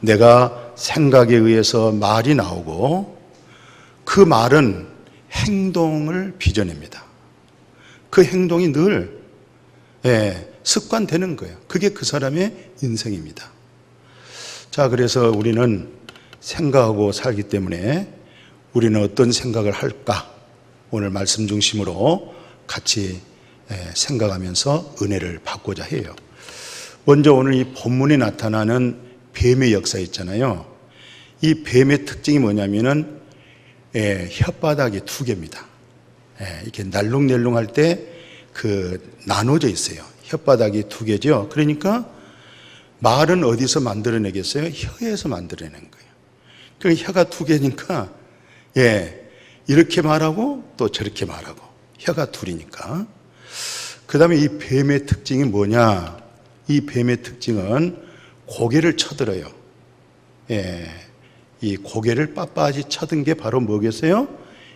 내가 생각에 의해서 말이 나오고 그 말은 행동을 빚어냅니다. 그 행동이 늘 습관되는 거예요. 그게 그 사람의 인생입니다. 자, 그래서 우리는 생각하고 살기 때문에 우리는 어떤 생각을 할까? 오늘 말씀 중심으로 같이 생각하면서 은혜를 받고자 해요. 먼저 오늘 이 본문에 나타나는 뱀의 역사 있잖아요. 이 뱀의 특징이 뭐냐면은 혓바닥이 두 개입니다. 이렇게 날롱날롱할 때 나눠져 있어요. 혓바닥이 두 개죠. 그러니까 말은 어디서 만들어내겠어요? 혀에서 만들어내는 거예요. 그 혀가 두 개니까 이렇게 말하고 또 저렇게 말하고 혀가 둘이니까. 그 다음에 이 뱀의 특징이 뭐냐? 이 뱀의 특징은 고개를 쳐들어요. 이 고개를 빳빳이 쳐든 게 바로 뭐겠어요?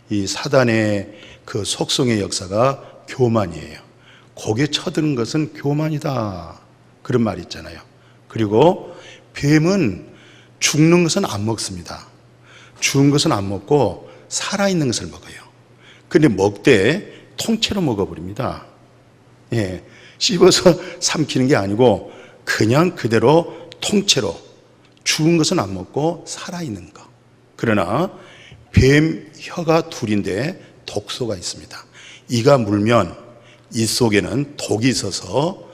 이 사단의 그 속성의 역사가 교만이에요. 고개 쳐드는 것은 교만이다. 그런 말이 있잖아요. 그리고 뱀은 죽는 것은 안 먹습니다. 죽은 것은 안 먹고 살아있는 것을 먹어요. 근데 먹되 통째로 먹어버립니다. 씹어서 삼키는 게 아니고 그냥 그대로 통째로 죽은 것은 안 먹고 살아있는 거. 그러나 뱀 혀가 둘인데 독소가 있습니다. 이가 물면 이 속에는 독이 있어서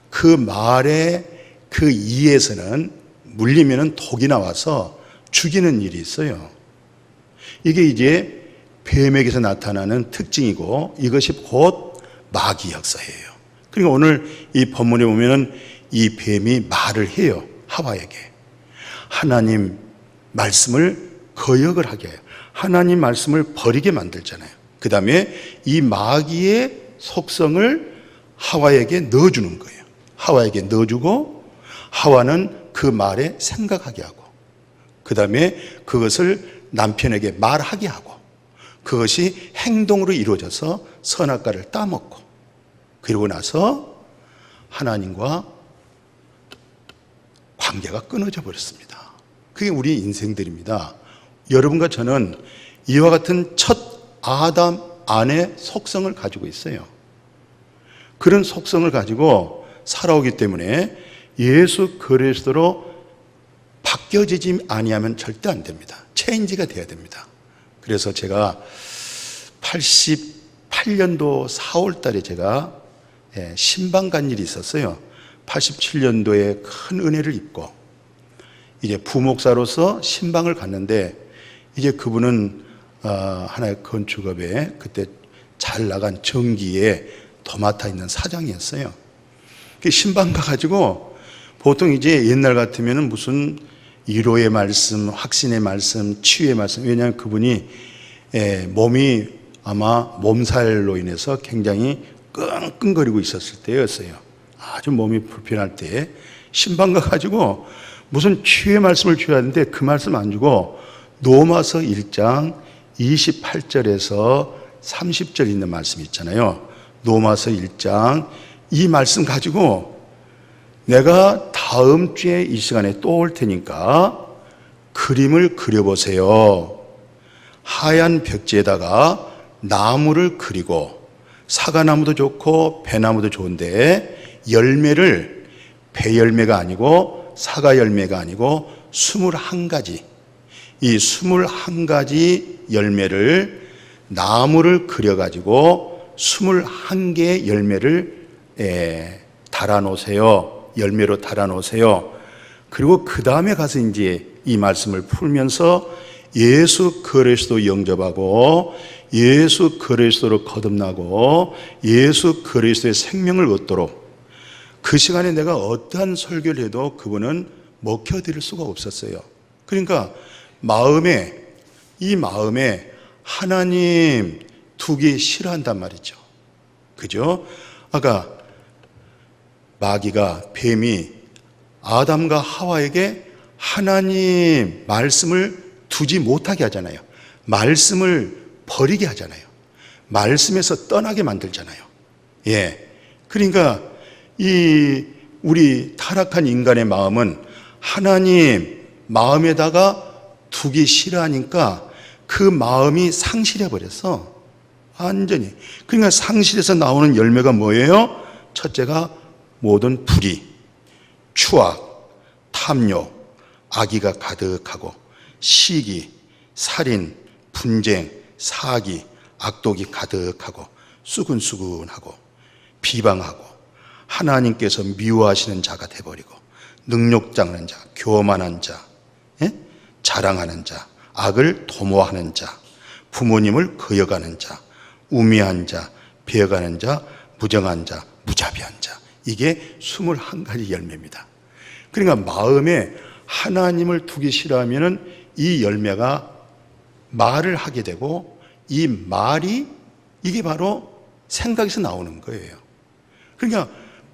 그 말의 그 이에서는 물리면은 독이 나와서 죽이는 일이 있어요. 이게 이제 뱀에게서 나타나는 특징이고 이것이 곧 마귀 역사예요. 그러니까 오늘 이 본문에 보면은 이 뱀이 말을 해요. 하와에게. 하나님 말씀을 거역을 하게 해요. 하나님 말씀을 버리게 만들잖아요. 그 다음에 이 마귀의 속성을 하와에게 넣어주는 거예요. 하와에게 넣어주고 하와는 그 말에 생각하게 하고 그 다음에 그것을 남편에게 말하게 하고 그것이 행동으로 이루어져서 선악과를 따먹고 그리고 나서 하나님과 관계가 끊어져 버렸습니다. 그게 우리 인생들입니다. 여러분과 저는 이와 같은 첫 아담 안의 속성을 가지고 있어요. 그런 속성을 가지고 살아오기 때문에 예수 그리스도로 바뀌어지지 아니하면 절대 안 됩니다. 체인지가 돼야 됩니다. 그래서 제가 88년도 4월 달에 제가 신방 간 일이 있었어요. 87년도에 큰 은혜를 입고 이제 부목사로서 신방을 갔는데 이제 그분은 하나의 건축업에 그때 잘 나간 정기에 도맡아 있는 사장이었어요. 신방 가가지고 보통 이제 옛날 같으면 무슨 위로의 말씀, 확신의 말씀, 치유의 말씀. 왜냐하면 그분이 몸이 아마 몸살로 인해서 굉장히 끙끙거리고 있었을 때였어요. 아주 몸이 불편할 때 신방 가가지고 무슨 치유의 말씀을 줘야 하는데 그 말씀 안 주고 로마서 1장 28절에서 30절 있는 말씀 있잖아요. 로마서 1장 이 말씀 가지고 내가 다음 주에 이 시간에 또 올 테니까 그림을 그려보세요. 하얀 벽지에다가 나무를 그리고 사과나무도 좋고 배나무도 좋은데 열매를 배열매가 아니고 사과열매가 아니고 21가지 이 21가지 열매를 나무를 그려가지고 21개의 열매를 달아놓으세요. 열매로 달아놓으세요. 그리고 그 다음에 가서 이제 이 말씀을 풀면서 예수 그리스도 영접하고 예수 그리스도로 거듭나고 예수 그리스도의 생명을 얻도록 그 시간에 내가 어떠한 설교를 해도 그분은 먹혀드릴 수가 없었어요. 그러니까 이 마음에 하나님 두기 싫어한단 말이죠. 그죠? 아까 마귀가 뱀이 아담과 하와에게 하나님 말씀을 두지 못하게 하잖아요. 말씀을 버리게 하잖아요. 말씀에서 떠나게 만들잖아요. 그러니까 우리 타락한 인간의 마음은 하나님 마음에다가 두기 싫어하니까 그 마음이 상실해 버렸어. 완전히. 그러니까 상실해서 나오는 열매가 뭐예요? 첫째가 모든 불의, 추악, 탐욕, 악의가 가득하고 시기, 살인, 분쟁, 사기, 악독이 가득하고 수근수근하고 비방하고 하나님께서 미워하시는 자가 돼버리고 능욕장하는 자, 교만한 자, 자랑하는 자, 악을 도모하는 자, 부모님을 거역하는 자, 우매한 자, 배어가는 자, 무정한 자, 무자비한 자. 이게 21가지 열매입니다. 그러니까 마음에 하나님을 두기 싫어하면 이 열매가 말을 하게 되고 이 말이 이게 바로 생각에서 나오는 거예요. 그러니까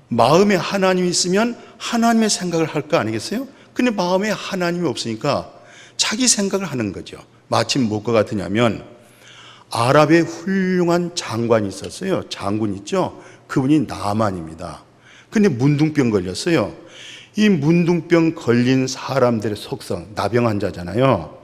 마음에 하나님이 있으면 하나님의 생각을 할 거 아니겠어요? 근데 마음에 하나님이 없으니까 자기 생각을 하는 거죠. 마침 뭐가 같으냐면 아랍의 훌륭한 장관이 있었어요. 장군 있죠? 그분이 나만입니다. 근데 문둥병 걸렸어요. 이 문둥병 걸린 사람들의 속성, 나병 환자잖아요.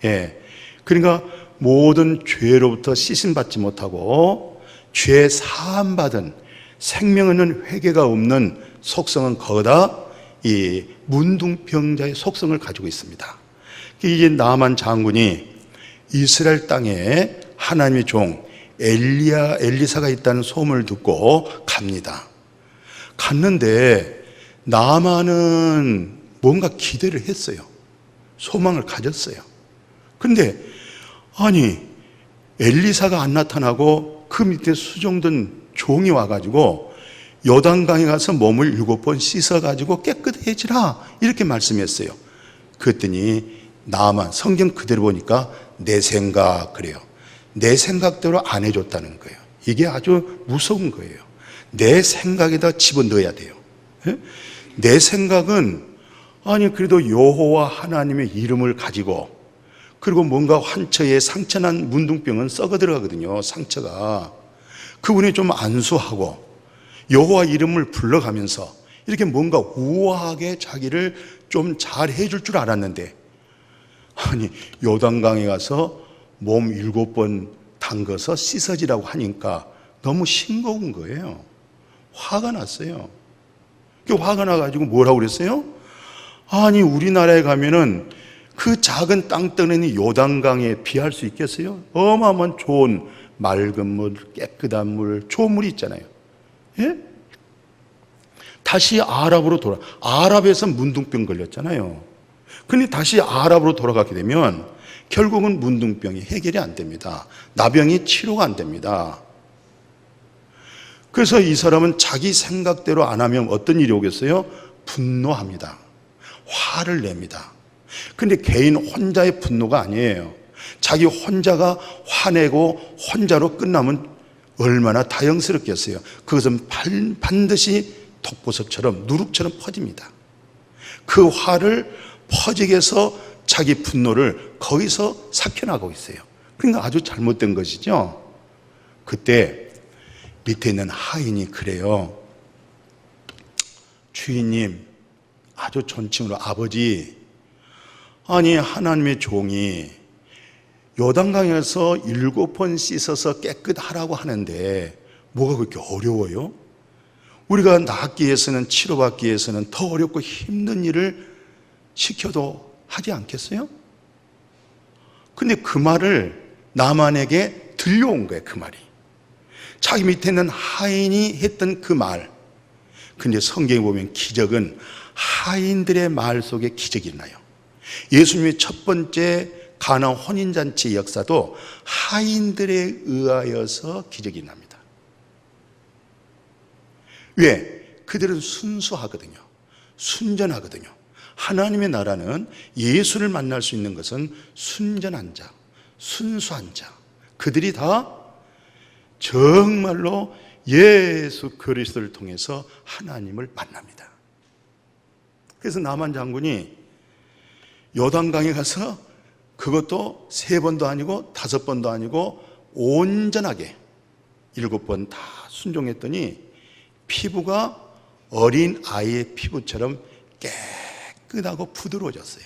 예. 그러니까 모든 죄로부터 씻음받지 못하고 죄 사함받은 생명 있는 회개가 없는 속성은 거다 이 문둥병자의 속성을 가지고 있습니다. 이제 나만 장군이 이스라엘 땅에 하나님의 종 엘리사가 있다는 소문을 듣고 갑니다. 갔는데 나만은 뭔가 기대를 했어요. 소망을 가졌어요. 근데 아니 엘리사가 안 나타나고 그 밑에 수종된 종이 와가지고 요단강에 가서 몸을 7번 씻어가지고 깨끗해지라 이렇게 말씀했어요. 그랬더니 나만 성경 그대로 보니까 내 생각 그래요. 내 생각대로 안 해줬다는 거예요. 이게 아주 무서운 거예요. 내 생각에다 집어넣어야 돼요. 내 생각은 아니 그래도 여호와 하나님의 이름을 가지고 그리고 뭔가 환처에 상처난 문둥병은 썩어 들어가거든요. 상처가. 그분이 좀 안수하고 여호와 이름을 불러가면서 이렇게 뭔가 우아하게 자기를 좀 잘 해줄 줄 알았는데 아니 요단강에 가서 몸 7번 담가서 씻어지라고 하니까 너무 싱거운 거예요. 화가 났어요. 화가 나가지고 뭐라고 그랬어요? 아니 우리나라에 가면은 그 작은 땅덩어리 요단강에 비할 수 있겠어요? 어마어마한 좋은 맑은 물, 깨끗한 물, 좋은 물이 있잖아요. 예? 다시 아랍으로 아랍에서 문둥병 걸렸잖아요. 근데 다시 아랍으로 돌아가게 되면 결국은 문둥병이 해결이 안 됩니다. 나병이 치료가 안 됩니다. 그래서 이 사람은 자기 생각대로 안 하면 어떤 일이 오겠어요? 분노합니다. 화를 냅니다. 근데 개인 혼자의 분노가 아니에요. 자기 혼자가 화내고 혼자로 끝나면 얼마나 다영스럽겠어요. 그것은 반드시 독보석처럼 누룩처럼 퍼집니다. 그 화를 퍼지게 해서 자기 분노를 거기서 삭혀나가고 있어요. 그러니까 아주 잘못된 것이죠. 그때 밑에 있는 하인이 그래요. 주인님, 아주 존칭으로 아버지, 아니 하나님의 종이 요단강에서 7번 씻어서 깨끗하라고 하는데 뭐가 그렇게 어려워요? 우리가 낫기 위해서는 치료받기 위해서는 더 어렵고 힘든 일을 시켜도 하지 않겠어요? 근데 그 말을 나만에게 들려온 거예요. 그 말이 자기 밑에 있는 하인이 했던 그 말. 근데 성경에 보면 기적은 하인들의 말 속에 기적이 나요. 예수님의 첫 번째 가나 혼인잔치 역사도 하인들에 의하여서 기적이 납니다. 왜? 그들은 순수하거든요. 순전하거든요. 하나님의 나라는 예수를 만날 수 있는 것은 순전한 자, 순수한 자, 그들이 다 정말로 예수 그리스도를 통해서 하나님을 만납니다. 그래서 나만 장군이 요단강에 가서 그것도 3번도 아니고 5번도 아니고 온전하게 7번 다 순종했더니 피부가 어린 아이의 피부처럼 깨끗하고 부드러워졌어요.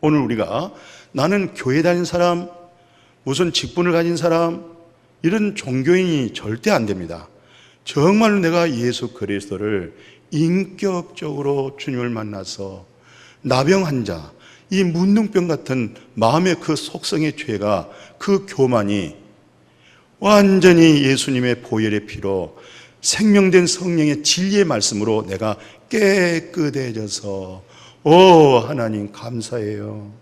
오늘 우리가 나는 교회 다닌 사람, 무슨 직분을 가진 사람, 이런 종교인이 절대 안 됩니다. 정말로 내가 예수 그리스도를 인격적으로 주님을 만나서 나병 환자, 이 문둥병 같은 마음의 그 속성의 죄가, 그 교만이 완전히 예수님의 보혈의 피로 생명된 성령의 진리의 말씀으로 내가 깨끗해져서 하나님 감사해요.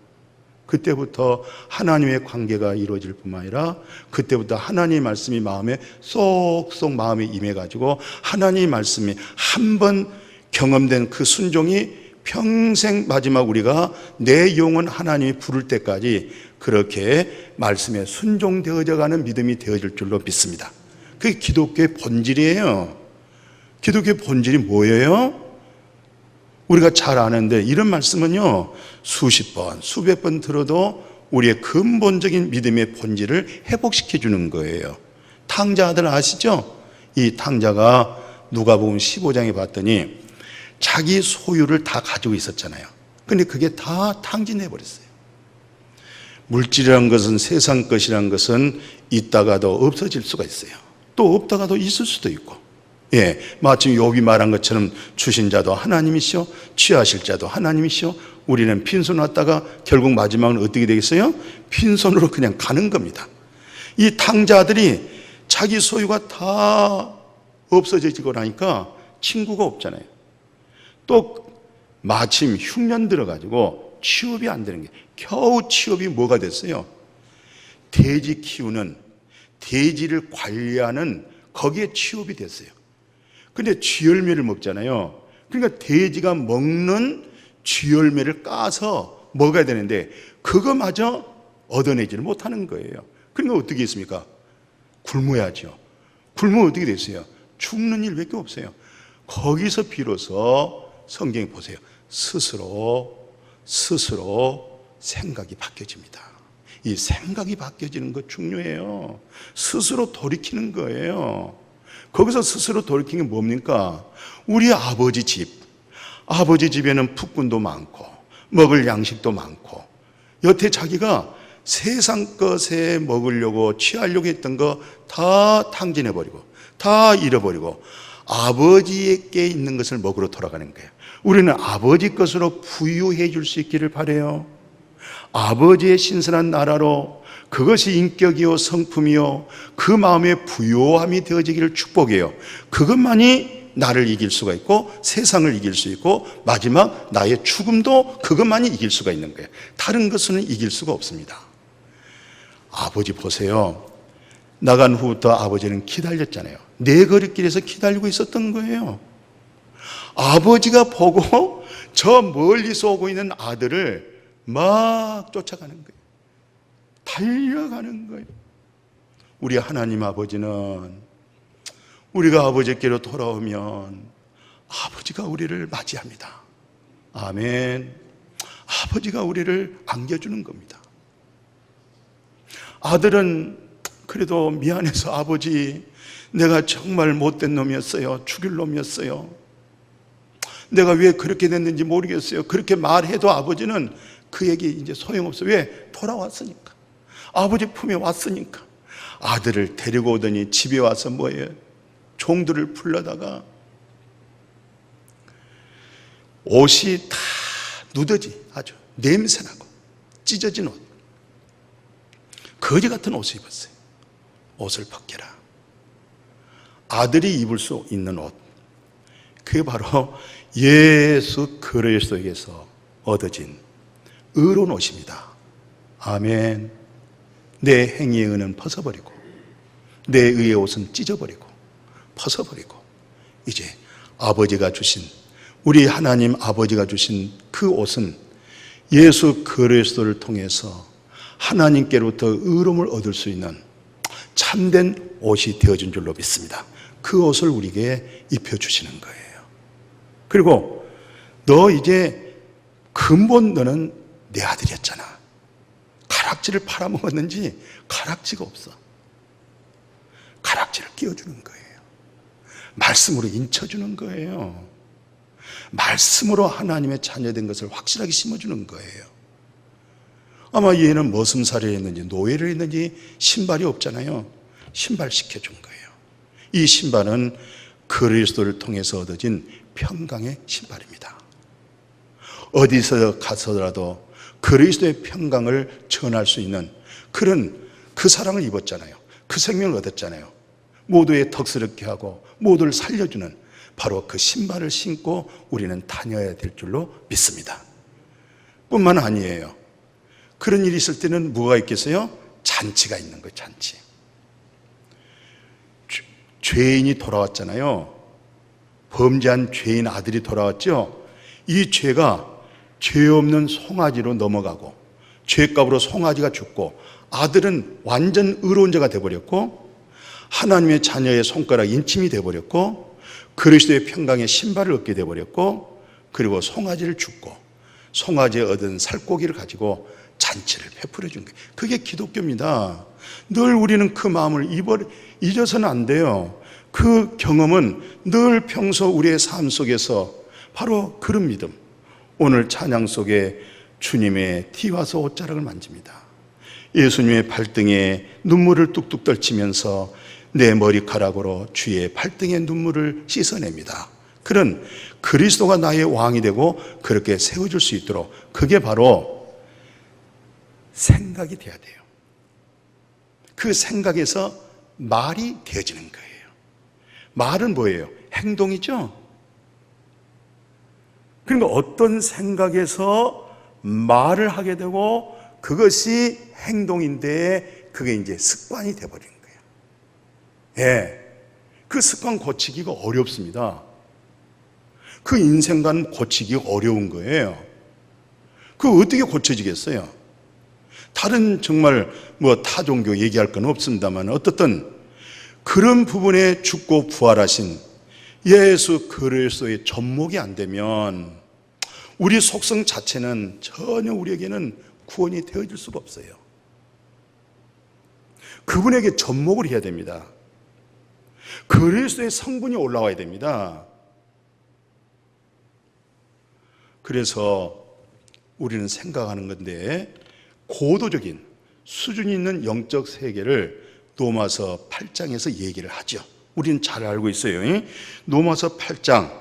그때부터 하나님의 관계가 이루어질 뿐만 아니라 그때부터 하나님의 말씀이 마음에 쏙쏙 마음에 임해가지고 하나님의 말씀이 한 번 경험된 그 순종이 평생 마지막 우리가 내 영혼 하나님이 부를 때까지 그렇게 말씀에 순종되어져 가는 믿음이 되어질 줄로 믿습니다. 그게 기독교의 본질이에요. 기독교의 본질이 뭐예요? 우리가 잘 아는데 이런 말씀은요, 수십 번, 수백 번 들어도 우리의 근본적인 믿음의 본질을 회복시켜 주는 거예요. 탕자 아들 아시죠? 이 탕자가 누가복음 15장에 봤더니 자기 소유를 다 가지고 있었잖아요. 근데 그게 다 탕진해 버렸어요. 물질이란 것은, 세상 것이란 것은 있다가도 없어질 수가 있어요. 또 없다가도 있을 수도 있고, 마침 욥이 말한 것처럼 주신 자도 하나님이시오, 취하실 자도 하나님이시오. 우리는 빈손 왔다가 결국 마지막은 어떻게 되겠어요? 빈손으로 그냥 가는 겁니다. 이 탕자들이 자기 소유가 다 없어지고 나니까 친구가 없잖아요. 또 마침 흉년 들어가지고 취업이 안 되는 게, 겨우 취업이 뭐가 됐어요? 돼지 키우는, 돼지를 관리하는 거기에 취업이 됐어요. 근데 쥐열매를 먹잖아요. 그러니까 돼지가 먹는 쥐열매를 까서 먹어야 되는데 그거마저 얻어내지를 못하는 거예요. 그러니까 어떻게 했습니까? 굶어야죠. 굶으면 어떻게 됐어요? 죽는 일밖에 없어요. 거기서 비로소 성경에 보세요. 스스로 생각이 바뀌어집니다. 이 생각이 바뀌어지는 거 중요해요. 스스로 돌이키는 거예요. 거기서 스스로 돌이키는 게 뭡니까? 우리 아버지 집에는 풋군도 많고 먹을 양식도 많고, 여태 자기가 세상 것에 먹으려고 취하려고 했던 거 다 탕진해버리고 다 잃어버리고 아버지에게 있는 것을 먹으러 돌아가는 거예요. 우리는 아버지 것으로 부유해 줄 수 있기를 바라요. 아버지의 신선한 나라로, 그것이 인격이요 성품이요 그 마음의 부요함이 되어지기를 축복해요. 그것만이 나를 이길 수가 있고 세상을 이길 수 있고 마지막 나의 죽음도 그것만이 이길 수가 있는 거예요. 다른 것은 이길 수가 없습니다. 아버지 보세요. 나간 후부터 아버지는 기다렸잖아요. 내 거리길에서 기다리고 있었던 거예요. 아버지가 보고 저 멀리서 오고 있는 아들을 막 쫓아가는 거예요. 달려가는 거예요. 우리 하나님 아버지는 우리가 아버지께로 돌아오면 아버지가 우리를 맞이합니다. 아멘. 아버지가 우리를 안겨주는 겁니다. 아들은 그래도 미안해서 아버지, 내가 정말 못된 놈이었어요. 죽일 놈이었어요. 내가 왜 그렇게 됐는지 모르겠어요. 그렇게 말해도 아버지는 그 얘기 이제 소용없어. 왜? 돌아왔으니까. 아버지 품에 왔으니까. 아들을 데리고 오더니 집에 와서 뭐예요? 종들을 불러다가 옷이 다 누더지, 아주 냄새나고 찢어진 옷, 거지 같은 옷을 입었어요. 옷을 벗겨라. 아들이 입을 수 있는 옷, 그게 바로 예수 그리스도에게서 얻어진 의로운 옷입니다. 아멘. 내 행위의 의는 벗어버리고 내 의의 옷은 찢어버리고 벗어버리고 이제 아버지가 주신, 우리 하나님 아버지가 주신 그 옷은 예수 그리스도를 통해서 하나님께로부터 의로움을 얻을 수 있는 참된 옷이 되어진 줄로 믿습니다. 그 옷을 우리에게 입혀주시는 거예요. 그리고 너 이제 근본 너는 내 아들이었잖아. 가락지를 팔아먹었는지 가락지가 없어. 가락지를 끼워주는 거예요. 말씀으로 인쳐주는 거예요. 말씀으로 하나님의 자녀된 것을 확실하게 심어주는 거예요. 아마 얘는 머슴살이를 했는지 노예를 했는지 신발이 없잖아요. 신발 시켜준 거예요. 이 신발은 그리스도를 통해서 얻어진 평강의 신발입니다. 어디서 가서라도 그리스도의 평강을 전할 수 있는 그런 그 사랑을 입었잖아요. 그 생명을 얻었잖아요. 모두의 덕스럽게 하고 모두를 살려주는 바로 그 신발을 신고 우리는 다녀야 될 줄로 믿습니다. 뿐만 아니에요. 그런 일이 있을 때는 뭐가 있겠어요? 잔치가 있는 거예요. 잔치. 죄인이 돌아왔잖아요. 범죄한 죄인 아들이 돌아왔죠. 이 죄가 죄 없는 송아지로 넘어가고 죄값으로 송아지가 죽고 아들은 완전 의로운 자가 되어버렸고 하나님의 자녀의 손가락 인침이 되어버렸고 그리스도의 평강의 신발을 얻게 되어버렸고 그리고 송아지를 죽고 송아지에 얻은 살코기를 가지고 잔치를 베풀어 준 거예요. 그게 기독교입니다. 늘 우리는 그 마음을 잊어서는 안 돼요. 그 경험은 늘 평소 우리의 삶 속에서 바로 그런 믿음. 오늘 찬양 속에 주님의 티와서 옷자락을 만집니다. 예수님의 발등에 눈물을 뚝뚝 떨치면서 내 머리카락으로 주의 발등의 눈물을 씻어냅니다. 그런 그리스도가 나의 왕이 되고 그렇게 세워줄 수 있도록 그게 바로 생각이 돼야 돼요. 그 생각에서 말이 되어지는 거예요. 말은 뭐예요? 행동이죠. 그러니까 어떤 생각에서 말을 하게 되고 그것이 행동인데 그게 이제 습관이 되어버린 거예요. 예. 그 습관 고치기가 어렵습니다. 그 인생관 고치기가 어려운 거예요. 그거 어떻게 고쳐지겠어요? 다른 정말 뭐 타 종교 얘기할 건 없습니다만 어떻든 그런 부분에 죽고 부활하신 예수 그리스도의 접목이 안 되면 우리 속성 자체는 전혀 우리에게는 구원이 되어질 수가 없어요. 그분에게 접목을 해야 됩니다. 그리스도의 성분이 올라와야 됩니다. 그래서 우리는 생각하는 건데 고도적인 수준이 있는 영적 세계를 로마서 8장에서 얘기를 하죠. 우리는 잘 알고 있어요. 로마서 8장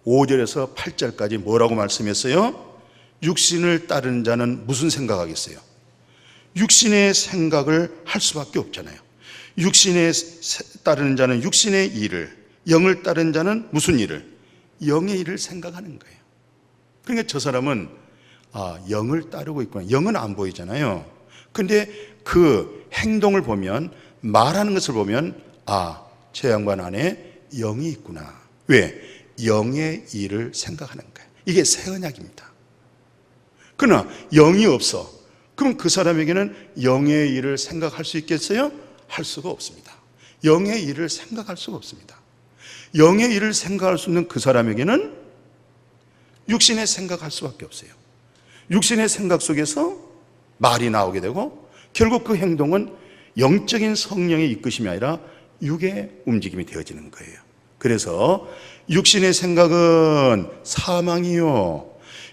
5절에서 8절까지 뭐라고 말씀했어요? 육신을 따르는 자는 무슨 생각하겠어요? 육신의 생각을 할 수밖에 없잖아요. 육신에 따르는 자는 육신의 일을, 영을 따르는 자는 무슨 일을? 영의 일을 생각하는 거예요. 그러니까 저 사람은 영을 따르고 있구나. 영은 안 보이잖아요. 근데 그 행동을 보면, 말하는 것을 보면 저 양반 안에 영이 있구나. 왜? 영의 일을 생각하는 거예요. 이게 새 언약입니다. 그러나 영이 없어. 그럼 그 사람에게는 영의 일을 생각할 수 있겠어요? 할 수가 없습니다. 영의 일을 생각할 수가 없습니다. 영의 일을 생각할 수 있는 그 사람에게는 육신의 생각할 수밖에 없어요. 육신의 생각 속에서 말이 나오게 되고 결국 그 행동은 영적인 성령의 이끄심이 아니라 육의 움직임이 되어지는 거예요. 그래서 육신의 생각은 사망이요.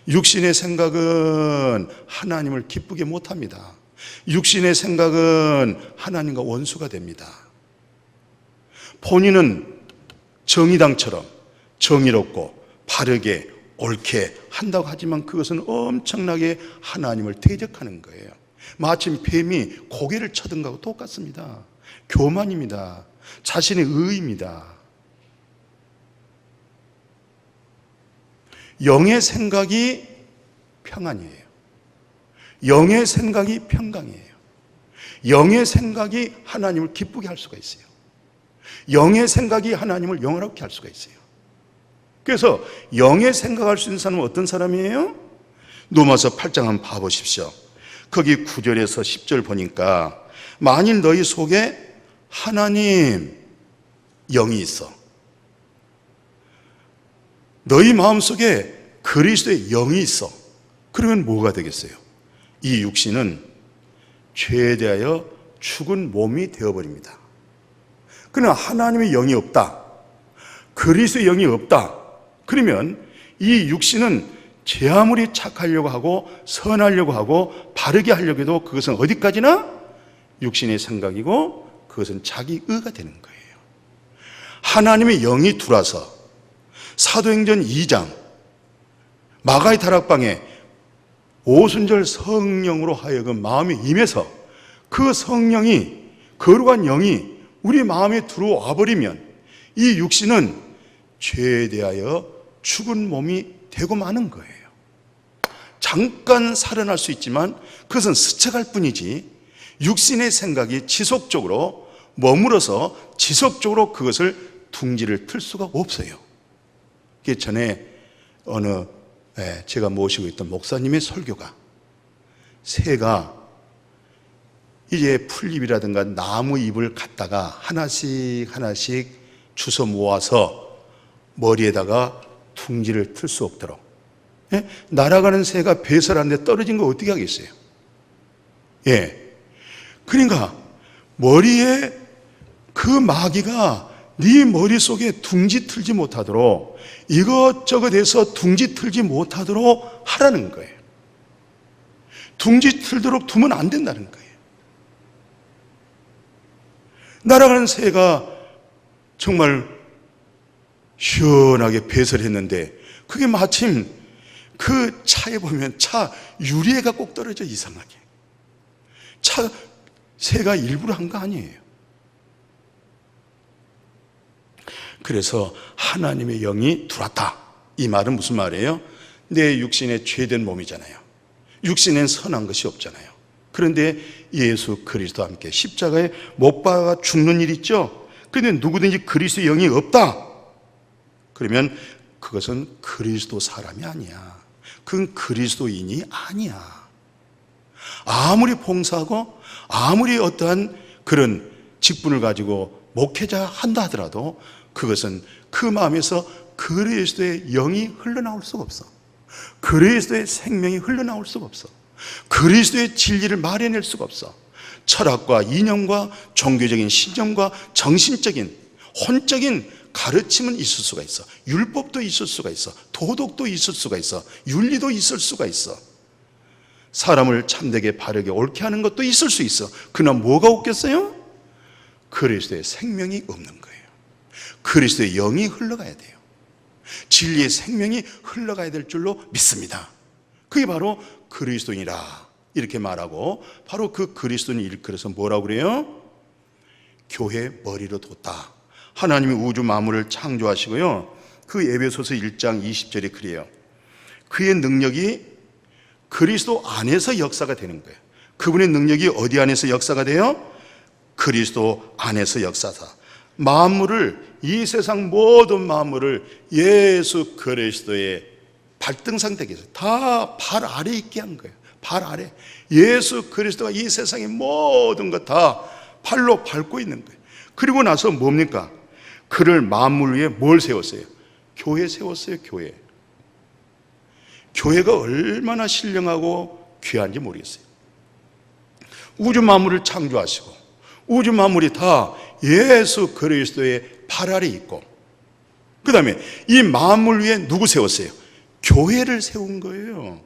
육신의 생각은 하나님을 기쁘게 못합니다. 육신의 생각은 하나님과 원수가 됩니다. 본인은 정의당처럼 정의롭고 바르게 옳게 한다고 하지만 그것은 엄청나게 하나님을 대적하는 거예요. 마침 뱀이 고개를 쳐든 것하고 똑같습니다. 교만입니다. 자신의 의입니다. 영의 생각이 평안이에요. 영의 생각이 평강이에요. 영의 생각이 하나님을 기쁘게 할 수가 있어요. 영의 생각이 하나님을 영화롭게 할 수가 있어요. 그래서 영의 생각할 수 있는 사람은 어떤 사람이에요? 로마서 8장 한번 봐보십시오. 거기 9절에서 10절 보니까 만일 너희 속에 하나님 영이 있어, 너희 마음속에 그리스도의 영이 있어, 그러면 뭐가 되겠어요? 이 육신은 죄에 대하여 죽은 몸이 되어버립니다. 그러나 하나님의 영이 없다, 그리스도의 영이 없다, 그러면 이 육신은 제 아무리 착하려고 하고 선하려고 하고 바르게 하려고 해도 그것은 어디까지나 육신의 생각이고 그것은 자기 의가 되는 거예요. 하나님의 영이 들어와서 사도행전 2장 마가의 다락방에 오순절 성령으로 하여금 마음에 임해서 그 성령이, 거룩한 영이 우리 마음에 들어와 버리면 이 육신은 죄에 대하여 죽은 몸이 되고 마는 거예요. 잠깐 살아날 수 있지만 그것은 스쳐갈 뿐이지 육신의 생각이 지속적으로 머물어서 지속적으로 그것을 둥지를 틀 수가 없어요. 전에 어느 제가 모시고 있던 목사님의 설교가 새가 이제 풀잎이라든가 나무 잎을 갖다가 하나씩 하나씩 주워 모아서 머리에다가 둥지를 틀 수 없도록, 날아가는 새가 배설하는데 떨어진 거 어떻게 하겠어요? 그러니까 머리에 그 마귀가 네 머릿속에 둥지 틀지 못하도록 이것저것 해서 둥지 틀지 못하도록 하라는 거예요. 둥지 틀도록 두면 안 된다는 거예요. 날아가는 새가 정말 시원하게 배설했는데 그게 마침 그 차에 보면 차 유리에가 꼭 떨어져 이상하게. 새가 일부러 한 거 아니에요. 그래서 하나님의 영이 들어왔다. 이 말은 무슨 말이에요? 내 육신의 죄된 몸이잖아요. 육신엔 선한 것이 없잖아요. 그런데 예수 그리스도와 함께 십자가에 못 박아 죽는 일 있죠? 그런데 누구든지 그리스도의 영이 없다. 그러면 그것은 그리스도 사람이 아니야. 그건 그리스도인이 아니야. 아무리 봉사하고 아무리 어떠한 그런 직분을 가지고 목회자 한다 하더라도 그것은 그 마음에서 그리스도의 영이 흘러나올 수가 없어. 그리스도의 생명이 흘러나올 수가 없어. 그리스도의 진리를 말해낼 수가 없어. 철학과 이념과 종교적인 신념과 정신적인 혼적인 가르침은 있을 수가 있어. 율법도 있을 수가 있어. 도덕도 있을 수가 있어. 윤리도 있을 수가 있어. 사람을 참되게 바르게 옳게 하는 것도 있을 수 있어. 그러나 뭐가 없겠어요? 그리스도의 생명이 없는 거예요. 그리스도의 영이 흘러가야 돼요. 진리의 생명이 흘러가야 될 줄로 믿습니다. 그게 바로 그리스도인이라 이렇게 말하고, 바로 그 그리스도인을 일컬어서 뭐라고 그래요? 교회 머리로 뒀다. 하나님이 우주 만물을 창조하시고요, 그 에베소서 1장 20절에 그래요. 그의 능력이 그리스도 안에서 역사가 되는 거예요. 그분의 능력이 어디 안에서 역사가 돼요? 그리스도 안에서 역사다. 만물을, 이 세상 모든 만물을 예수 그리스도의 발등상 되게 해서 다 발 아래 있게 한 거예요. 발 아래. 예수 그리스도가 이 세상의 모든 것 다 발로 밟고 있는 거예요. 그리고 나서 뭡니까? 그를 만물 위에 뭘 세웠어요? 교회 세웠어요. 교회. 교회가 얼마나 신령하고 귀한지 모르겠어요. 우주 만물을 창조하시고 우주 만물이 다 예수 그리스도의 발 아래 있고, 그 다음에 이 만물 위에 누구 세웠어요? 교회를 세운 거예요.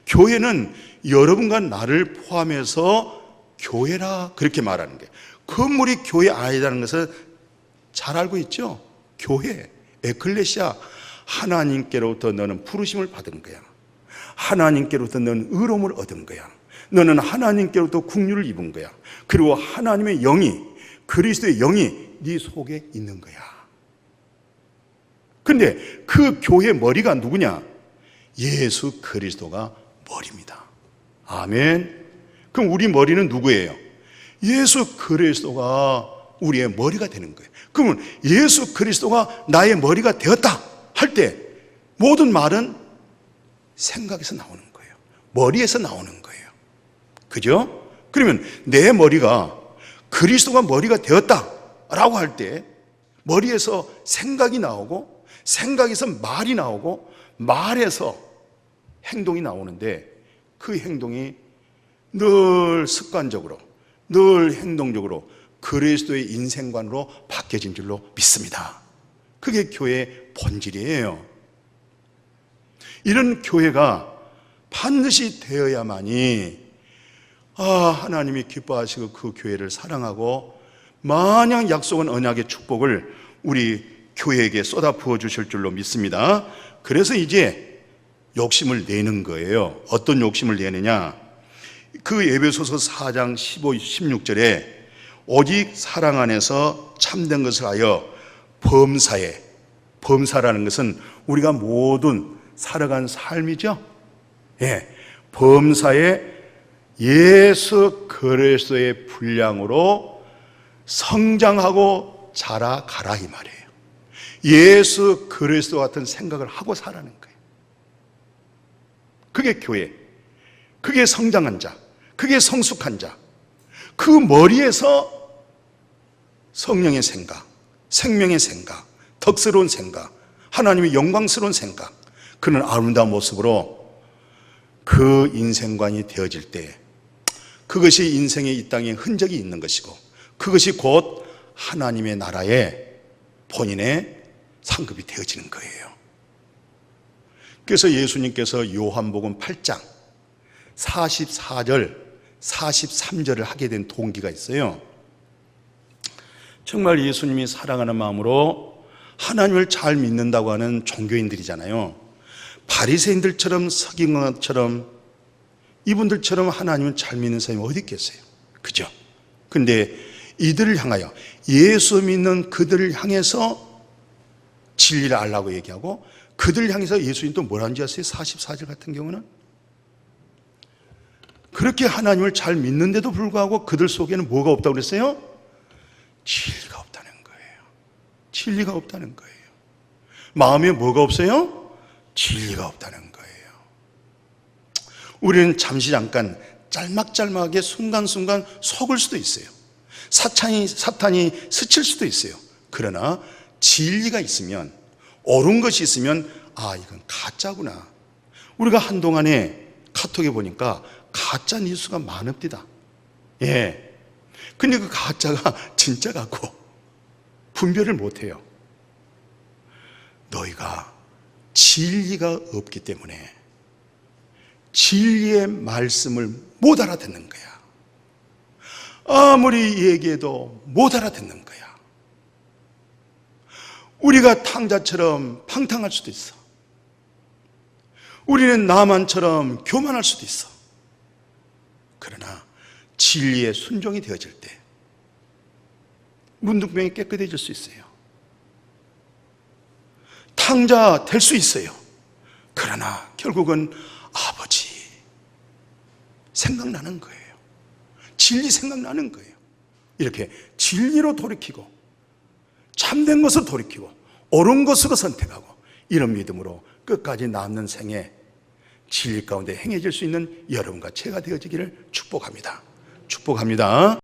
교회는 여러분과 나를 포함해서 교회라 그렇게 말하는 거예요. 건물이 교회 아니라는 것을 잘 알고 있죠? 교회, 에클레시아, 하나님께로부터 너는 부르심을 받은 거야. 하나님께로부터 너는 의로움을 얻은 거야. 너는 하나님께로부터 국류를 입은 거야. 그리고 하나님의 영이, 그리스도의 영이 네 속에 있는 거야. 근데 그 교회의 머리가 누구냐? 예수 그리스도가 머리입니다. 아멘. 그럼 우리 머리는 누구예요? 예수 그리스도가 우리의 머리가 되는 거예요. 그러면 예수 그리스도가 나의 머리가 되었다 할 때 모든 말은 생각에서 나오는 거예요. 머리에서 나오는 거예요. 그죠? 그러면 내 머리가 그리스도가 머리가 되었다라고 할 때 머리에서 생각이 나오고, 생각에서 말이 나오고, 말에서 행동이 나오는데, 그 행동이 늘 습관적으로, 늘 행동적으로 그리스도의 인생관으로 바뀌어진 줄로 믿습니다. 그게 교회의 본질이에요. 이런 교회가 반드시 되어야만이 하나님이 기뻐하시고 그 교회를 사랑하고 마냥 약속은 언약의 축복을 우리 교회에게 쏟아 부어 주실 줄로 믿습니다. 그래서 이제 욕심을 내는 거예요. 어떤 욕심을 내느냐? 그 에베소서 4장 15, 16절에 오직 사랑 안에서 참된 것을 하여 범사라는 것은 우리가 모든 살아간 삶이죠. 범사에 예수 그리스도의 분량으로 성장하고 자라가라 이 말이에요. 예수 그리스도 같은 생각을 하고 살라는 거예요. 그게 교회, 그게 성장한 자, 그게 성숙한 자. 그 머리에서 성령의 생각, 생명의 생각, 덕스러운 생각, 하나님의 영광스러운 생각, 그런 아름다운 모습으로 그 인생관이 되어질 때 그것이 인생의 이 땅에 흔적이 있는 것이고 그것이 곧 하나님의 나라의 본인의 상급이 되어지는 거예요. 그래서 예수님께서 요한복음 8장 44절, 43절을 하게 된 동기가 있어요. 정말 예수님이 사랑하는 마음으로 하나님을 잘 믿는다고 하는 종교인들이잖아요. 바리새인들처럼 서기관처럼 이분들처럼 하나님을 잘 믿는 사람이 어디 있겠어요? 그죠? 근데 이들을 향하여, 예수 믿는 그들을 향해서 진리를 알라고 얘기하고 그들을 향해서 예수님 또 뭐라는지 아세요? 44절 같은 경우는 그렇게 하나님을 잘 믿는데도 불구하고 그들 속에는 뭐가 없다고 그랬어요? 진리가 없다는 거예요. 진리가 없다는 거예요. 마음에 뭐가 없어요? 진리가 없다는 거예요. 우리는 잠시 잠깐 짤막짤막하게 순간순간 속을 수도 있어요. 사탄이 스칠 수도 있어요. 그러나 진리가 있으면, 옳은 것이 있으면 이건 가짜구나. 우리가 한동안에 카톡에 보니까 가짜 뉴스가 많읍니다. 근데 그 가짜가 진짜 같고 분별을 못해요. 너희가 진리가 없기 때문에 진리의 말씀을 못 알아듣는 거야. 아무리 얘기해도 못 알아듣는 거야. 우리가 탕자처럼 팡탕할 수도 있어. 우리는 나만처럼 교만할 수도 있어. 그러나 진리의 순종이 되어질 때 문둥병이 깨끗해질 수 있어요. 탕자 될 수 있어요. 그러나 결국은 아버지 생각나는 거예요. 진리 생각나는 거예요. 이렇게 진리로 돌이키고 참된 것으로 돌이키고 옳은 것으로 선택하고 이런 믿음으로 끝까지 남는 생에 진리 가운데 행해질 수 있는 여러분과 제가 되어지기를 축복합니다. 축복합니다.